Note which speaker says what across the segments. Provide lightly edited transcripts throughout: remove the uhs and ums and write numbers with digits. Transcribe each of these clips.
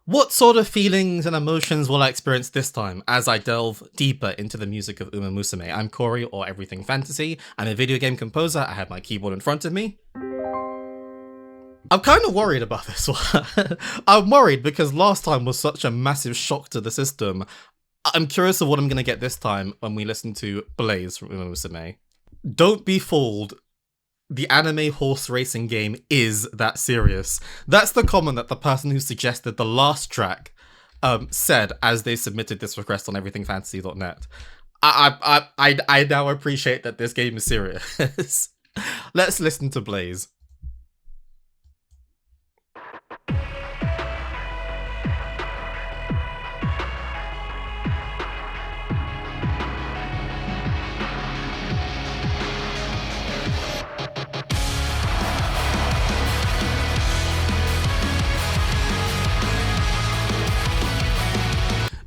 Speaker 1: What sort of feelings and emotions will I experience this time as I delve deeper into the music of Umamusume? I'm Corey, or Everything Fantasy. I'm a video game composer. I have my keyboard in front of me. I'm kind of worried about this one. I'm worried because last time was such a massive shock to the system. I'm curious of what I'm going to get this time when we listen to Blaze from Umamusume. Don't be fooled. The anime horse racing game is that serious. That's the comment that the person who suggested the last track said as they submitted this request on everythingfantasy.net. I now appreciate that this game is serious. Let's listen to Blaze.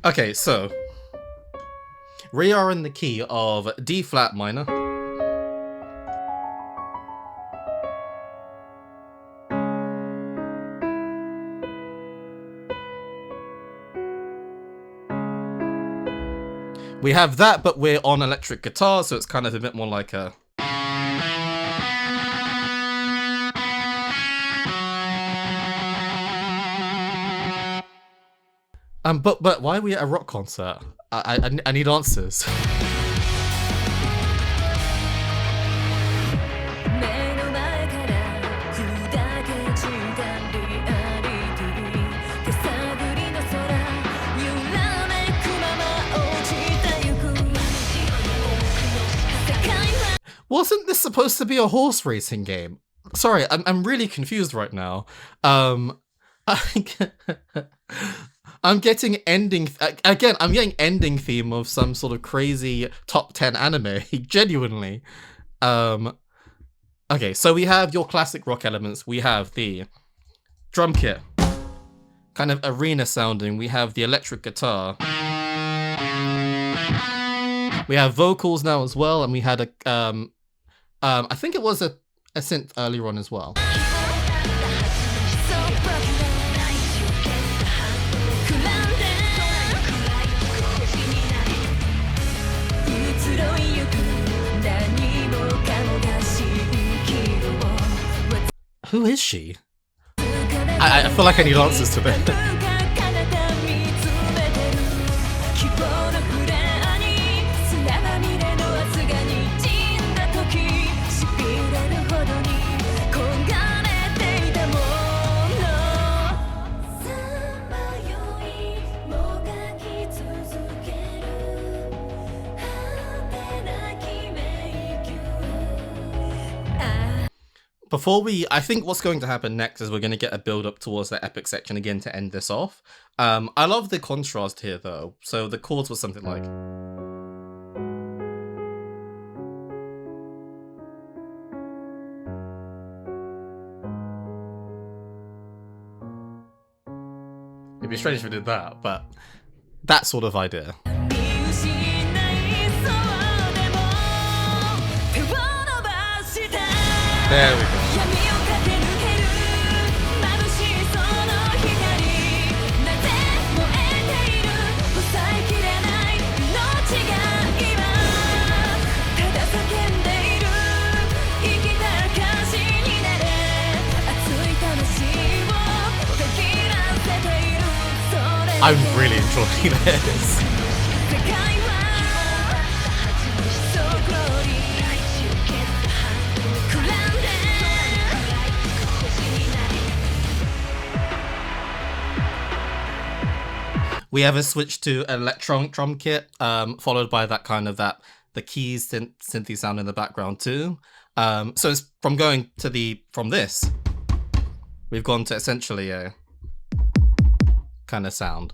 Speaker 1: Okay, so we are in the key of D flat minor. We have that, but we're on electric guitar, so it's kind of a bit more like a... But why are we at a rock concert? I need answers. Wasn't this supposed to be a horse racing game? Sorry, I'm really confused right now. I'm getting ending again. I'm getting ending theme of some sort of crazy top 10 anime. Genuinely. Okay, so we have your classic rock elements. We have the drum kit, kind of arena sounding. We have the electric guitar. We have vocals now as well, and we had a I think it was a synth earlier on as well. Who is she? I feel like I need answers to this. I think what's going to happen next is we're going to get a build up towards that epic section again to end this off. I love the contrast here though. So the chords was something like... It'd be strange if we did that, but that sort of idea. There we go. I'm really enjoying this. We have a switch to an electronic drum kit, followed by that kind of the keys synthy sound in the background too. So it's from this, we've gone to essentially a kind of sound.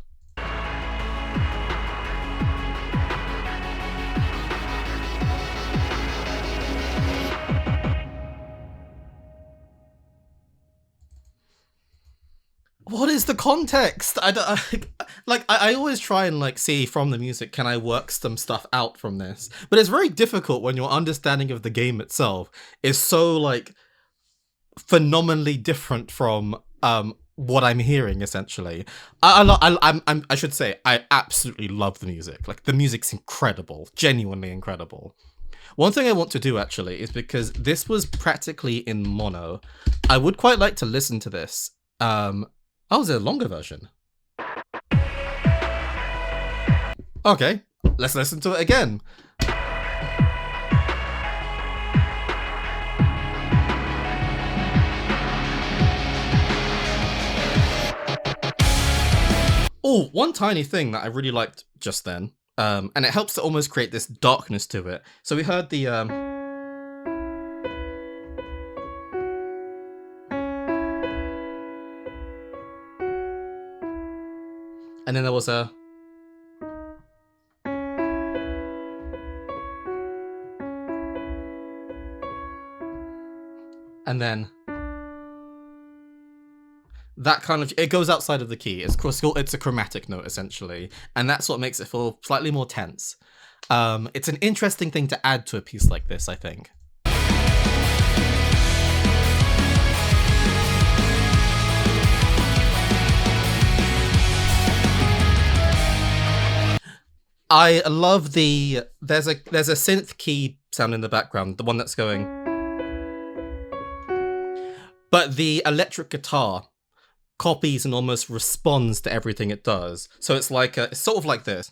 Speaker 1: What is the context? I always try and see from the music, can I work some stuff out from this? But it's very difficult when your understanding of the game itself is so phenomenally different from what I'm hearing essentially. I should say I absolutely love the music. Like the music's incredible, genuinely incredible. One thing I want to do actually is because this was practically in mono, I would quite like to listen to this. Oh, is there a longer version? Okay, let's listen to it again. Oh, one tiny thing that I really liked just then, and it helps to almost create this darkness to it. So we heard the and then there was a and then that kind of, it goes outside of the key. It's a chromatic note essentially, and that's what makes it feel slightly more tense. It's an interesting thing to add to a piece like this, I think. I love there's a synth key sound in the background, the one that's going, but the electric guitar copies and almost responds to everything it does. So it's like it's sort of like this.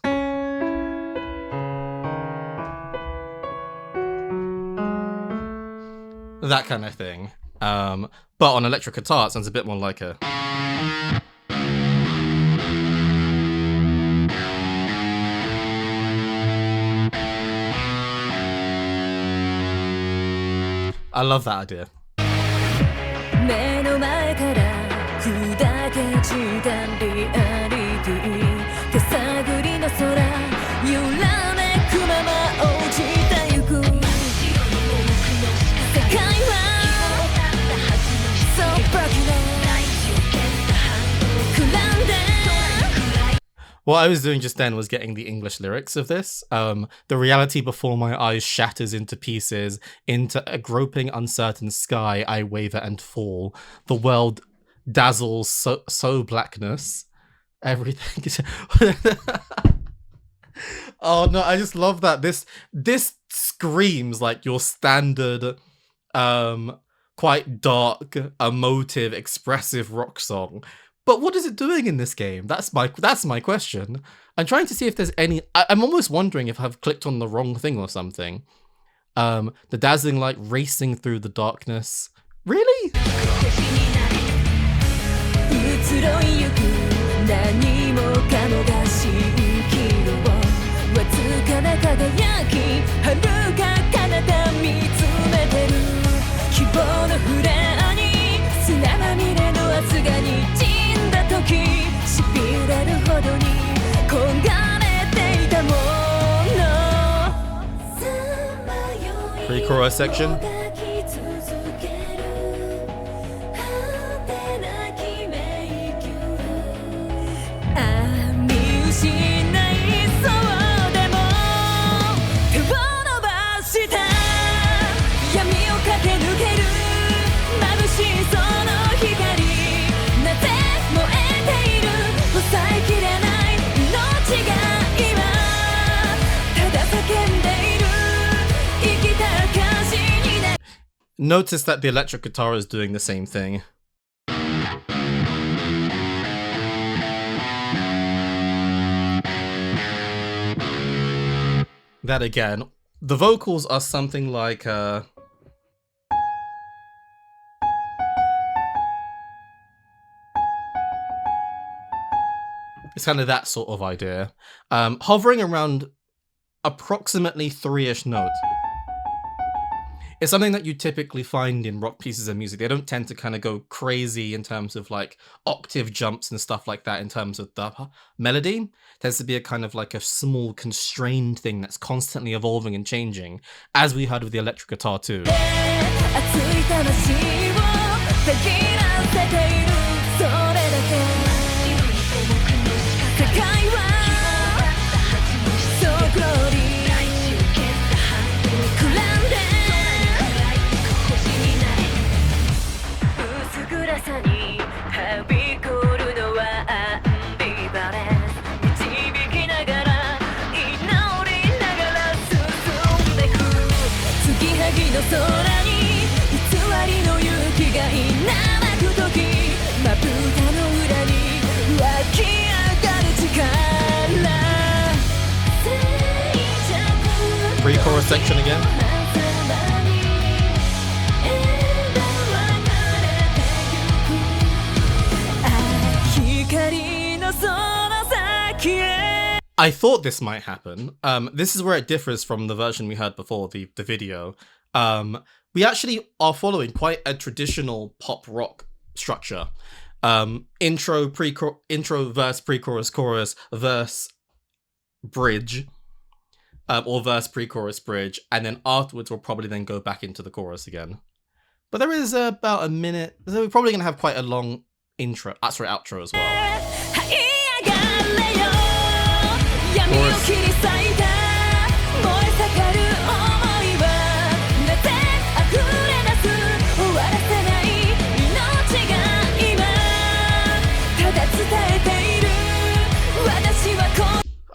Speaker 1: That kind of thing. But on electric guitar, it sounds a bit more like a. I love that idea. What I was doing just then was getting the English lyrics of this. The reality before my eyes shatters into pieces. Into a groping, uncertain sky, I waver and fall. The world dazzles so blackness. Everything is... Oh no, I just love that. This screams like your standard, quite dark, emotive, expressive rock song. But what is it doing in this game? That's my question. I'm trying to see if there's any... I'm almost wondering if I've clicked on the wrong thing or something. The dazzling light racing through the darkness. Really? Pre-chorus section. Notice that the electric guitar is doing the same thing. That again. The vocals are something like it's kind of that sort of idea. Hovering around approximately 3-ish notes. It's something that you typically find in rock pieces of music. They don't tend to kind of go crazy in terms of like octave jumps and stuff like that in terms of the melody. It tends to be a kind of like a small constrained thing that's constantly evolving and changing, as we heard with the electric guitar too. Pre-chorus section again. I thought this might happen. This is where it differs from the version we heard before, the video. We actually are following quite a traditional pop rock structure. Intro, verse, pre-chorus, chorus, verse, bridge, or verse, pre-chorus, bridge, and then afterwards we'll probably then go back into the chorus again. But there is about a minute, so we're probably gonna have quite a long outro as well.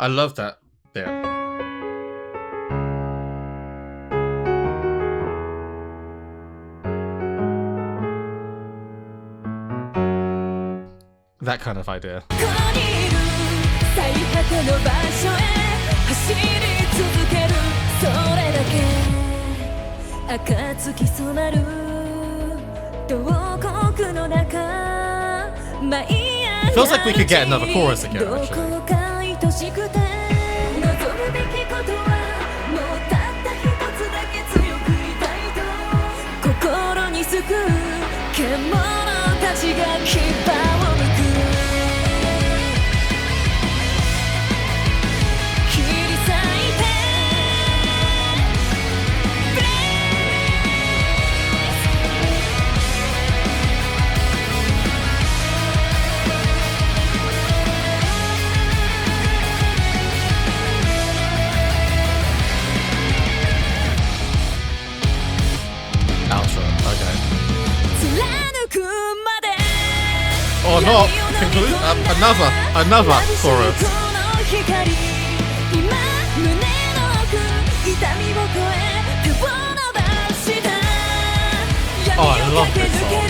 Speaker 1: I love that bit. That kind of idea. Feels like we could get another chorus again, actually. Or not, another chorus. Oh, I love this song.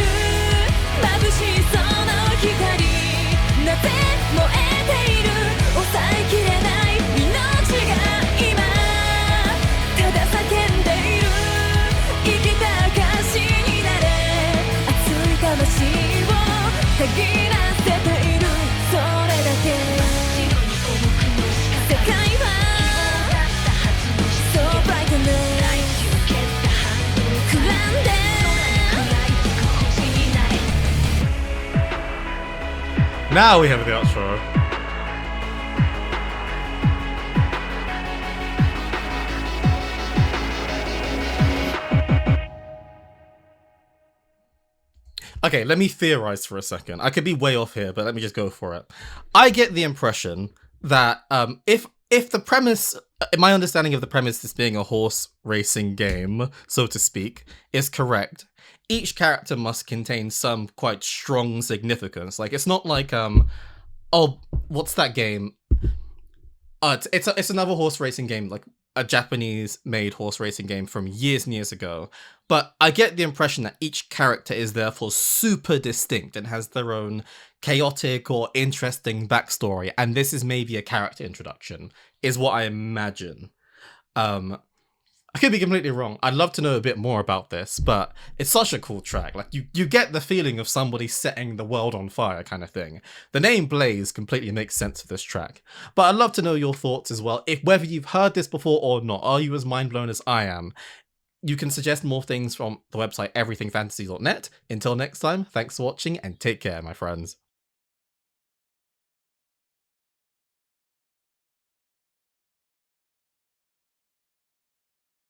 Speaker 1: Now we have the outro. Okay, let me theorize for a second. I could be way off here, but let me just go for it. I get the impression that if the premise, my understanding of the premise, this being a horse racing game, so to speak, is correct, each character must contain some quite strong significance. Like, it's not like oh, what's that game? It's another horse racing game, like a Japanese-made horse racing game from years and years ago. But I get the impression that each character is therefore super distinct and has their own chaotic or interesting backstory, and this is maybe a character introduction, is what I imagine. I could be completely wrong. I'd love to know a bit more about this, but it's such a cool track. Like, you get the feeling of somebody setting the world on fire kind of thing. The name Blaze completely makes sense for this track. But I'd love to know your thoughts as well, whether you've heard this before or not. Are you as mind blown as I am? You can suggest more things from the website everythingfantasy.net. Until next time, thanks for watching and take care, my friends.